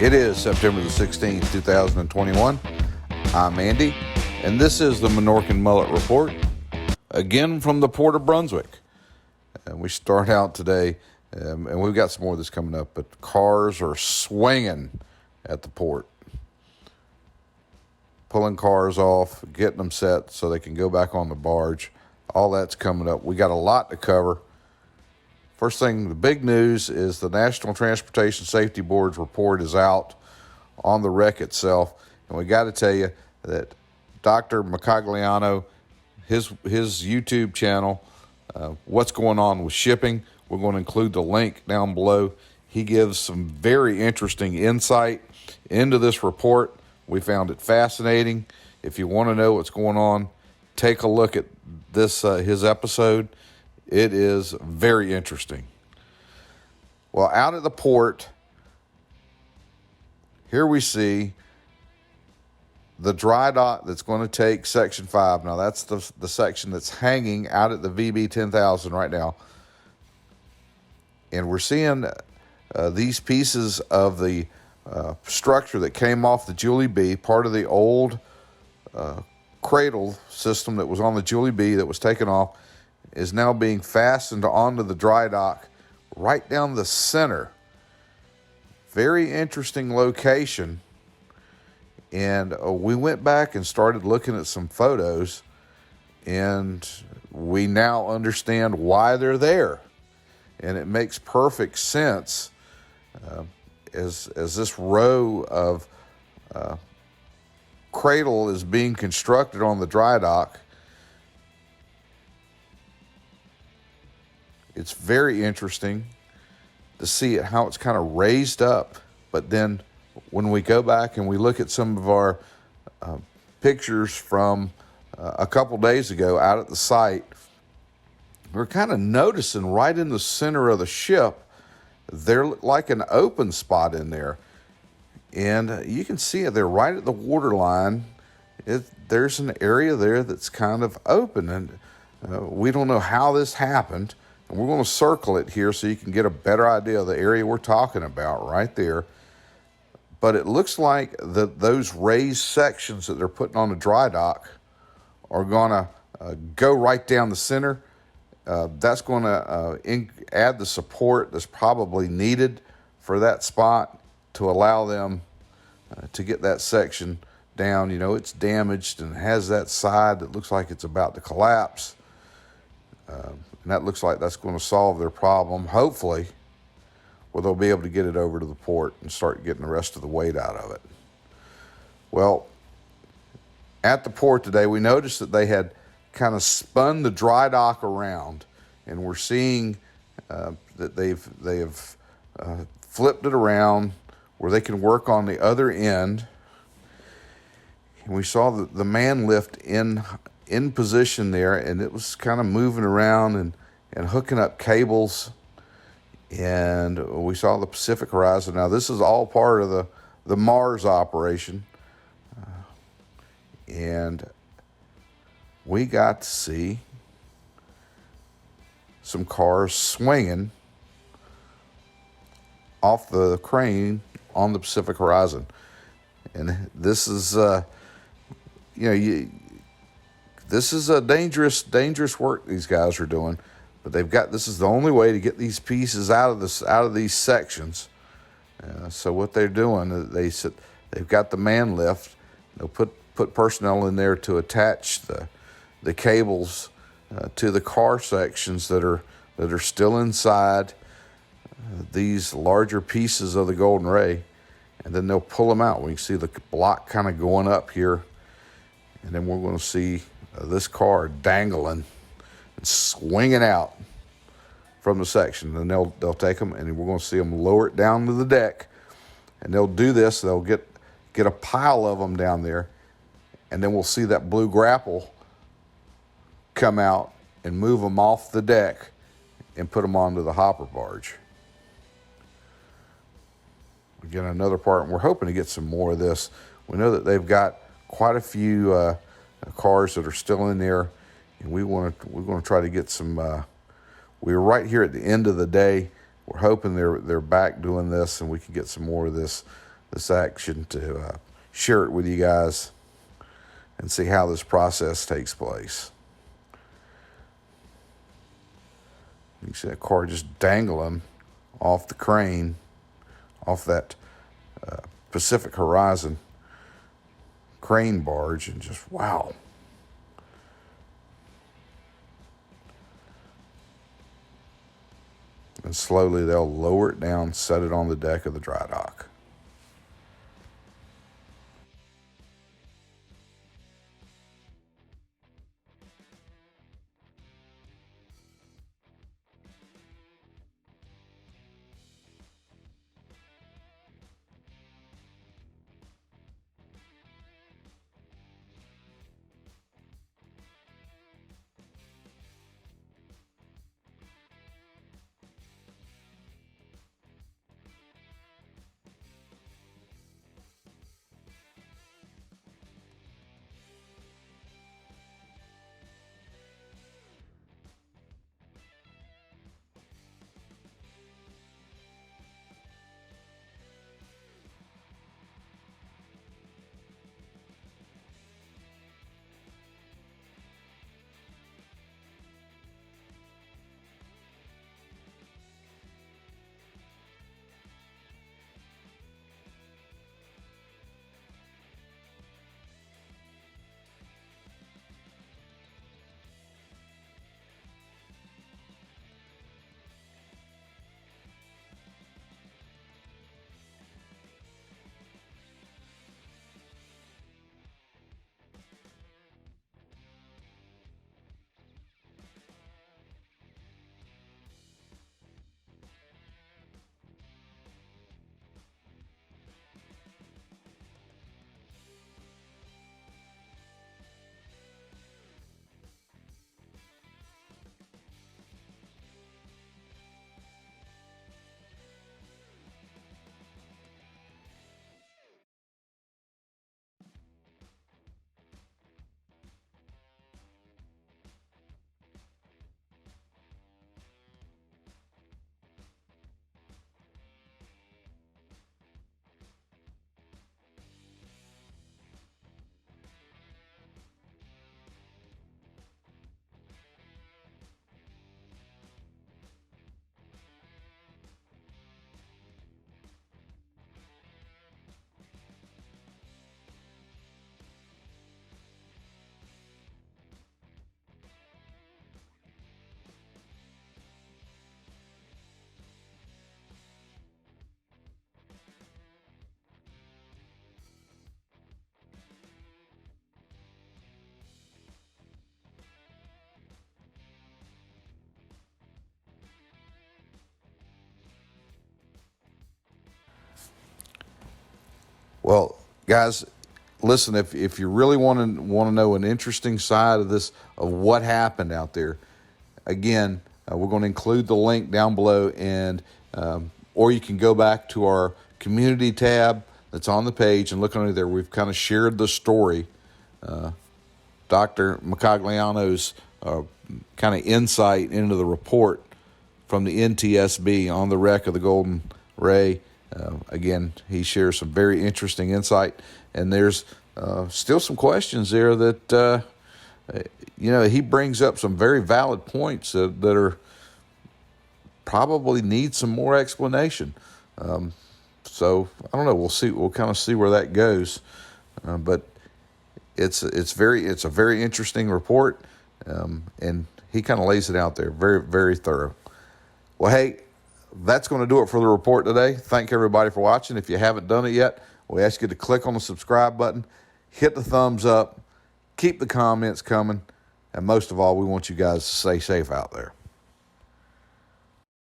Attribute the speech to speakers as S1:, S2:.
S1: It is September the 16th, 2021. I'm Andy, and this is the Minorcan Mullet Report, again from the Port of Brunswick. And we start out today, and we've got some more of this coming up, but cars are swinging at the port. Pulling cars off, getting them set so they can go back on the barge. All that's coming up. We got a lot to cover. First thing, the big news is the National Transportation Safety Board's report is out on the wreck itself. And we got to tell you that Dr. Mercoglinao, his YouTube channel, what's going on with shipping, we're going to include the link down below. He gives some very interesting insight into this report. We found it fascinating. If you want to know what's going on, take a look at this his episode. It is very interesting. Well, out at the port, here we see the dry dock that's going to take Section 5. Now, that's the section that's hanging out at the VB 10,000 right now. And we're seeing these pieces of the structure that came off the Julie B, part of the old cradle system that was on the Julie B that was taken off, is now being fastened onto the dry dock right down the center. Very interesting location. And we went back and started looking at some photos, and we now understand why they're there. And it makes perfect sense as this row of cradle is being constructed on the dry dock. It's very interesting to see it, how it's kind of raised up. But then when we go back and we look at some of our pictures from a couple days ago out at the site, we're kind of noticing right in the center of the ship, there's like an open spot in there. And you can see it there right at the waterline. There's an area there that's kind of open. And we don't know how this happened. And we're going to circle it here so you can get a better idea of the area we're talking about right there. But it looks like those raised sections that they're putting on the dry dock are going to go right down the center. That's going to add the support that's probably needed for that spot to allow them to get that section down. You know, it's damaged and has that side that looks like it's about to collapse. And that looks like that's going to solve their problem, hopefully, where they'll be able to get it over to the port and start getting the rest of the weight out of it. Well, at the port today, we noticed that they had kind of spun the dry dock around, and we're seeing that they have flipped it around where they can work on the other end. And we saw the man lift in position there, and it was kind of moving around and hooking up cables. And we saw the Pacific Horizon. Now, this is all part of the Mars operation. And we got to see some cars swinging off the crane on the Pacific Horizon. And this is, this is a dangerous work these guys are doing. But this is the only way to get these pieces out of these sections. So what they're doing, they've got the man lift. They'll put personnel in there to attach the cables to the car sections that are still inside these larger pieces of the Golden Ray, and then they'll pull them out. We can see the block kind of going up here, and then we're going to see this car dangling and swinging out from the section. And they'll take them, and we're going to see them lower it down to the deck, and they'll do this. They'll get a pile of them down there, and then we'll see that blue grapple come out and move them off the deck and put them onto the hopper barge. Again, another part, and we're hoping to get some more of this. We know that they've got quite a few cars that are still in there, and we're going to try to get some. We're right here at the end of the day. We're hoping they're back doing this, and we can get some more of this this action to share it with you guys and see how this process takes place. You see that car just dangling off the crane, off that Pacific Horizon crane barge, and just wow. And slowly they'll lower it down, set it on the deck of the dry dock. Well, guys, listen, if you really want to know an interesting side of this, of what happened out there, again, we're going to include the link down below, and or you can go back to our community tab that's on the page and look under there. We've kind of shared the story, Dr. Mercoglinano's kind of insight into the report from the NTSB on the wreck of the Golden Ray. Again, he shares some very interesting insight, and there's still some questions there that, he brings up some very valid points that are probably need some more explanation. So I don't know. We'll see. We'll kind of see where that goes. But it's a very interesting report, and he kind of lays it out there very, very thorough. Well, hey, that's going to do it for the report today. Thank everybody for watching. If you haven't done it yet, we ask you to click on the subscribe button, hit the thumbs up, keep the comments coming, and most of all, we want you guys to stay safe out there.